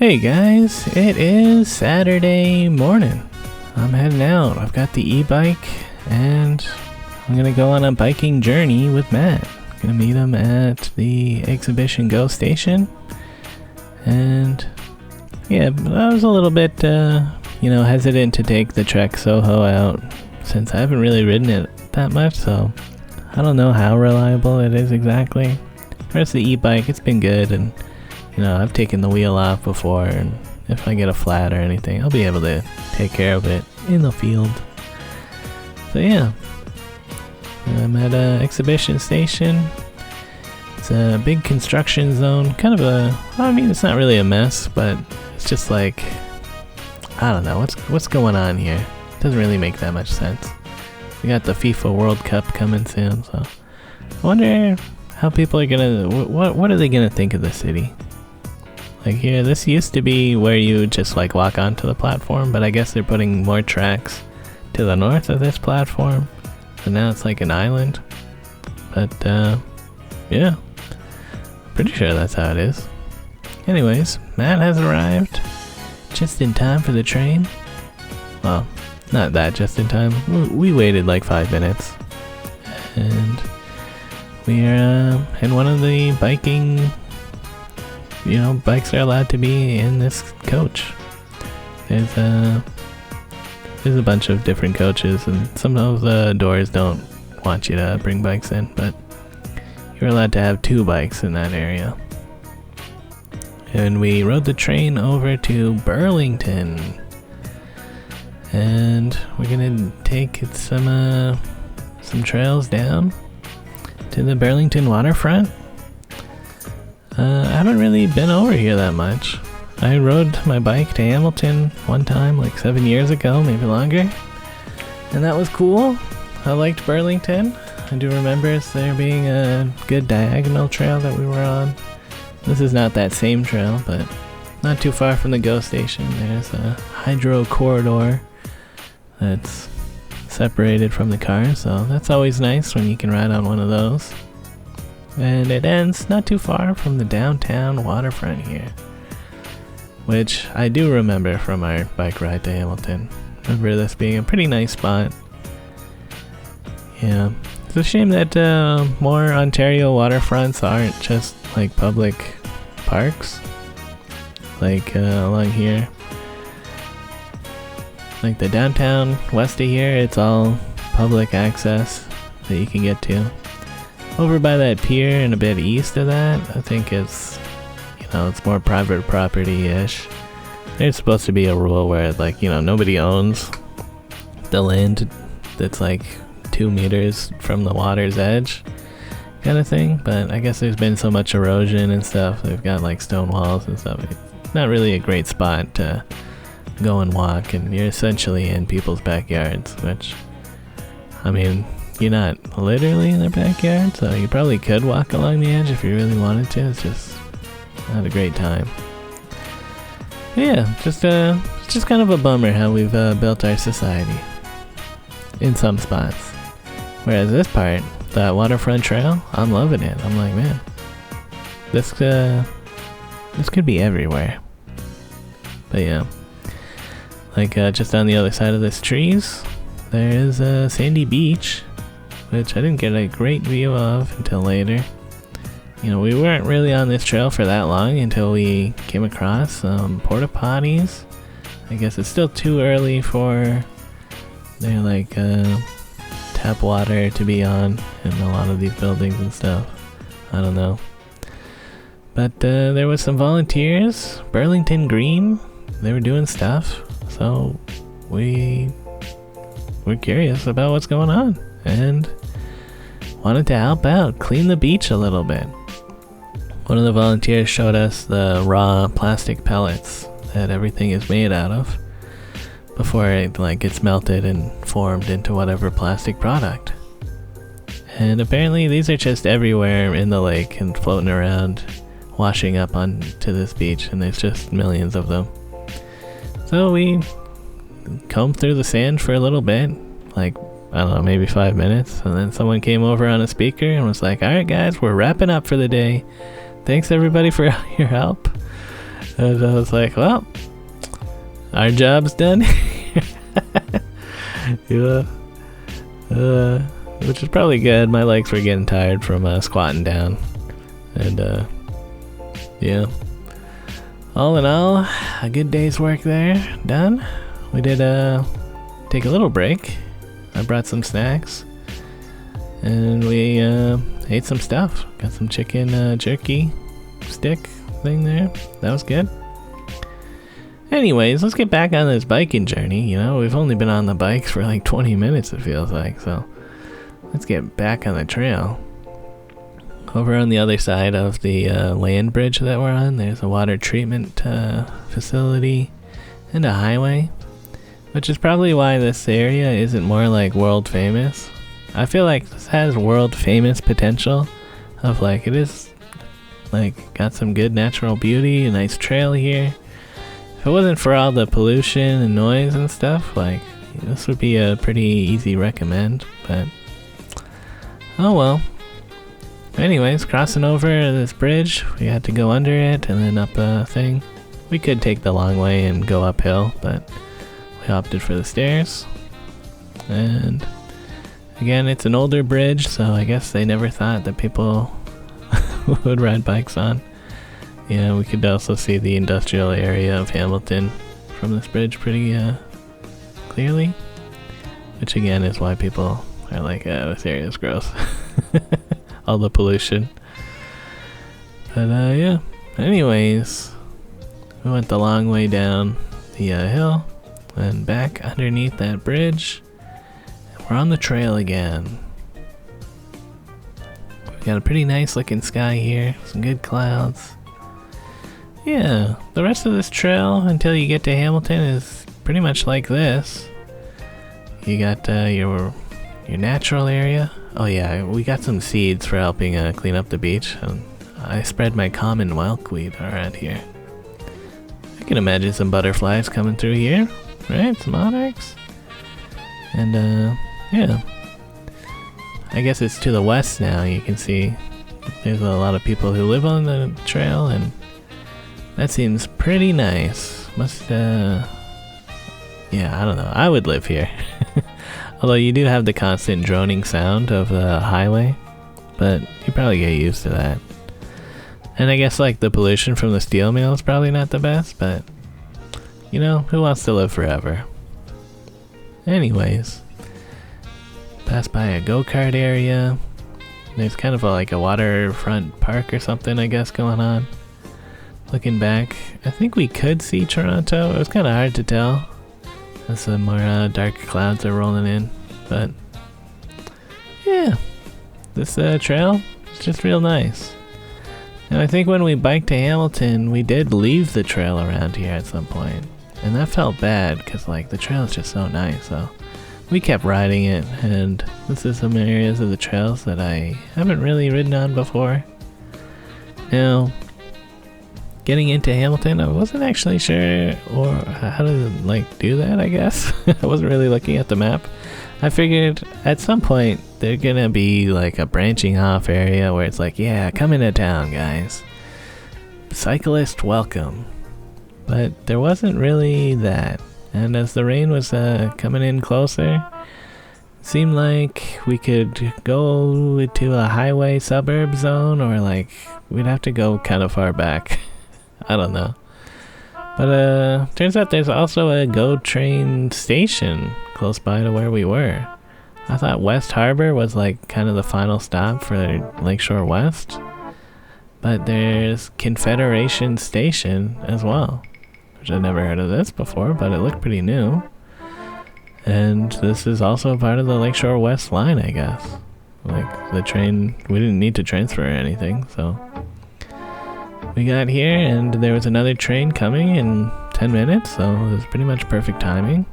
Hey guys, it is Saturday morning. I'm heading out. I've got the e-bike and I'm gonna go on a biking journey with Matt. Gonna meet him at the Exhibition Go station. And yeah, I was a little bit, hesitant to take the Trek Soho out since I haven't really ridden it that much, so I don't know how reliable it is exactly. Whereas the e-bike, it's been good, and I've taken the wheel off before, and if I get a flat or anything, I'll be able to take care of it in the field. So yeah, I'm at an exhibition station. It's a big construction zone, it's not really a mess, but it's just like, I don't know, what's going on here? Doesn't really make that much sense. We got the FIFA World Cup coming soon, so I wonder how people are gonna, what are they gonna think of the city? Like here, this used to be where you just like walk onto the platform, but I guess they're putting more tracks to the north of this platform, so now it's like an island. But yeah, pretty sure that's how it is. Anyways, Matt has arrived just in time for the train. Well, not that just in time. We waited like 5 minutes, and we are in one of the biking. Bikes are allowed to be in this coach. There's a bunch of different coaches, and some of the doors don't want you to bring bikes in, but you're allowed to have 2 bikes in that area. And we rode the train over to Burlington, and we're gonna take some trails down to the Burlington waterfront. I haven't really been over here that much. I rode my bike to Hamilton one time, like 7 years ago, maybe longer, and that was cool. I liked Burlington. I do remember there being a good diagonal trail that we were on. This is not that same trail, but not too far from the GO station. There's a hydro corridor that's separated from the car, so that's always nice when you can ride on one of those. And it ends not too far from the downtown waterfront here, which I do remember from our bike ride to Hamilton. Remember this being a pretty nice spot. Yeah, it's a shame that more Ontario waterfronts aren't just like public parks, like along here. Like the downtown west of here, it's all public access that you can get to. Over by that pier and a bit east of that, I think it's more private property-ish. There's supposed to be a rule where nobody owns the land that's like 2 meters from the water's edge kind of thing, but I guess there's been so much erosion and stuff. They've got like stone walls and stuff. It's not really a great spot to go and walk, and you're essentially in people's backyards, which, you're not literally in their backyard, so you probably could walk along the edge if you really wanted to. It's just not a great time. But yeah, just kind of a bummer how we've built our society in some spots. Whereas this part, that waterfront trail, I'm loving it. I'm like, man, this could be everywhere. But yeah, like just on the other side of this trees, there is a sandy beach, which I didn't get a great view of until later. We weren't really on this trail for that long until we came across some porta potties. I guess it's still too early for their tap water to be on in a lot of these buildings and stuff. I don't know. But there was some volunteers, Burlington Green. They were doing stuff, so we're curious about what's going on and wanted to help out, clean the beach a little bit. One of the volunteers showed us the raw plastic pellets that everything is made out of before it gets melted and formed into whatever plastic product. And apparently these are just everywhere in the lake and floating around, washing up onto this beach, and there's just millions of them. So we combed through the sand for a little bit, I don't know, maybe 5 minutes, and then someone came over on a speaker and was like, alright guys, we're wrapping up for the day. Thanks everybody for your help. And I was like, well, our job's done. Yeah. Which is probably good. My legs were getting tired from squatting down. And yeah. All in all, a good day's work there. Done. We did take a little break. I brought some snacks. And we ate some stuff. Got some chicken jerky stick thing there. That was good. Anyways, let's get back on this biking journey. You know, we've only been on the bikes for like 20 minutes, it feels like. So let's get back on the trail. Over on the other side of the land bridge that we're on, there's a water treatment facility and a highway, which is probably why this area isn't more like world famous. I feel like this has world famous potential of like, it is like got some good natural beauty, a nice trail here. If it wasn't for all the pollution and noise and stuff, like this would be a pretty easy recommend, but oh well. Anyways, crossing over this bridge, we had to go under it and then up a thing. We could take the long way and go uphill, but we opted for the stairs. And again, it's an older bridge, so I guess they never thought that people would ride bikes on. Yeah, we could also see the industrial area of Hamilton from this bridge pretty clearly, which again is why people are like, oh, this area is gross. All the pollution. But yeah, anyways, we went the long way down the hill and back underneath that bridge. We're on the trail again. We got a pretty nice looking sky here, some good clouds. Yeah, the rest of this trail until you get to Hamilton is pretty much like this. You got your natural area. Oh yeah, we got some seeds for helping clean up the beach. I spread my common milkweed around here. I can imagine some butterflies coming through here, right? Some monarchs. And yeah, I guess it's to the west now. You can see there's a lot of people who live on the trail, and that seems pretty nice. Yeah, I don't know. I would live here. Although you do have the constant droning sound of the highway, but you probably get used to that. And I guess like the pollution from the steel mill is probably not the best, but you know, who wants to live forever? Anyways, pass by a go-kart area. There's kind of like a waterfront park or something, I guess, going on. Looking back, I think we could see Toronto. It was kind of hard to tell as some more dark clouds are rolling in, but yeah, this trail is just real nice. And I think when we biked to Hamilton, we did leave the trail around here at some point, and that felt bad because like the trail is just so nice. So we kept riding it, and this is some areas of the trails that I haven't really ridden on before. Now, getting into Hamilton, I wasn't actually sure or how to like do that, I guess. I wasn't really looking at the map. I figured at some point there's gonna be like a branching off area where it's like, yeah, come into town, guys. Cyclist welcome. But there wasn't really that. And as the rain was coming in closer, it seemed like we could go to a highway suburb zone, or like we'd have to go kind of far back. I don't know. But turns out there's also a GO train station close by to where we were. I thought West Harbor was like kind of the final stop for Lakeshore West, but there's Confederation Station as well, which I've never heard of this before, but it looked pretty new. And this is also part of the Lakeshore West line, I guess. Like the train, we didn't need to transfer or anything, so we got here and there was another train coming in 10 minutes, so it was pretty much perfect timing.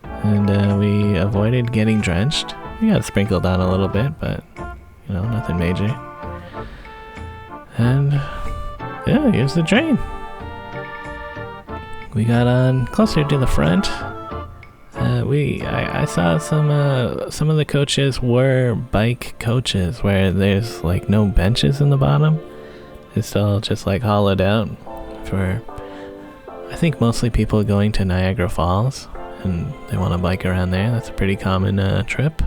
And we avoided getting drenched. We got sprinkled on a little bit, but you know, nothing major. And yeah, here's the train. We got on closer to the front. I saw some of the coaches were bike coaches where there's like no benches in the bottom. It's all just like hollowed out for, I think, mostly people going to Niagara Falls and they want to bike around there. That's a pretty common trip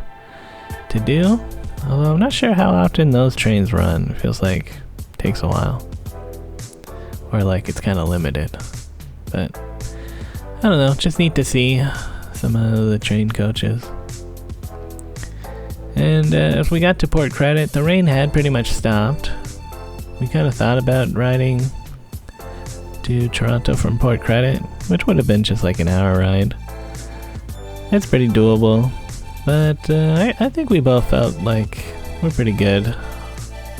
to do. Although I'm not sure how often those trains run. It feels like it takes a while. Or like it's kind of limited. But I don't know, just neat to see some of the train coaches. And as we got to Port Credit, the rain had pretty much stopped. We kind of thought about riding to Toronto from Port Credit, which would have been just like an hour ride. It's pretty doable, but I think we both felt like we're pretty good.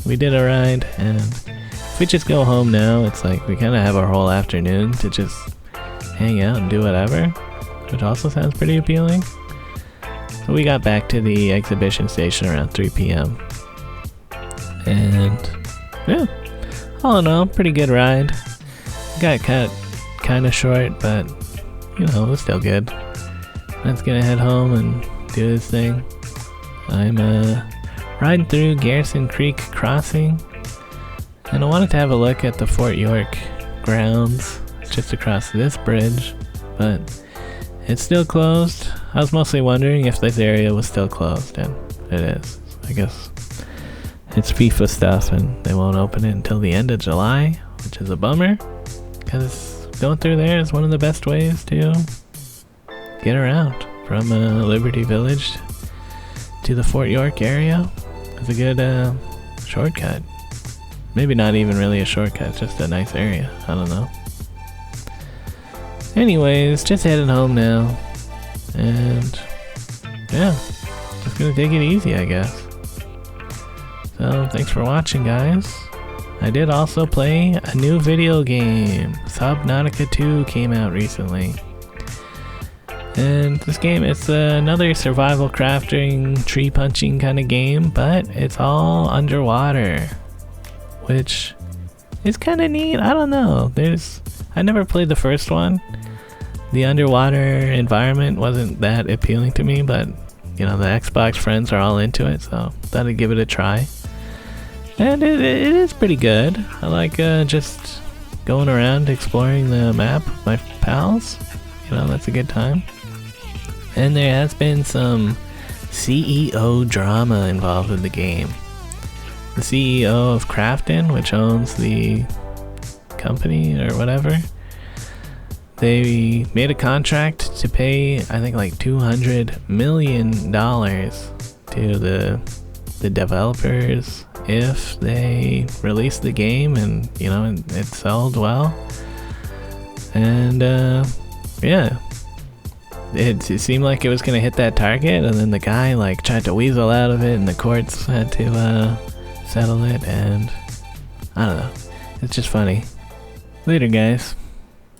We did a ride, and if we just go home now, it's like we kind of have our whole afternoon to just hang out and do whatever, which also sounds pretty appealing. So we got back to the exhibition station around 3 p.m. And yeah, all in all, pretty good ride. Got cut kind of short, but you know, it was still good. Let's gonna head home and do this thing. I'm riding through Garrison Creek Crossing, and I wanted to have a look at the Fort York grounds just across this bridge, but it's still closed. I was mostly wondering if this area was still closed, and it is. I guess it's FIFA stuff and they won't open it until the end of July, which is a bummer, because going through there is one of the best ways to get around from Liberty Village to the Fort York area. It's a good shortcut. Maybe not even really a shortcut, just a nice area. I don't know. Anyways, just heading home now. And yeah, just gonna take it easy, I guess. So thanks for watching, guys. I did also play a new video game. Subnautica 2 came out recently. And this game, it's another survival crafting, tree punching kind of game, but it's all underwater, which is kind of neat. I don't know. I never played the first one. The underwater environment wasn't that appealing to me, but you know, the Xbox friends are all into it, so thought I'd give it a try. And it is pretty good. I like just going around exploring the map with my pals. You know, that's a good time. And there has been some CEO drama involved with the game. The CEO of Crafton, which owns the company or whatever, they made a contract to pay, I think, like $200 million to the developers if they release the game and, you know, it sold well. And yeah, it seemed like it was gonna hit that target, and then the guy like tried to weasel out of it, and the courts had to settle it. And I don't know, it's just funny. Later, guys.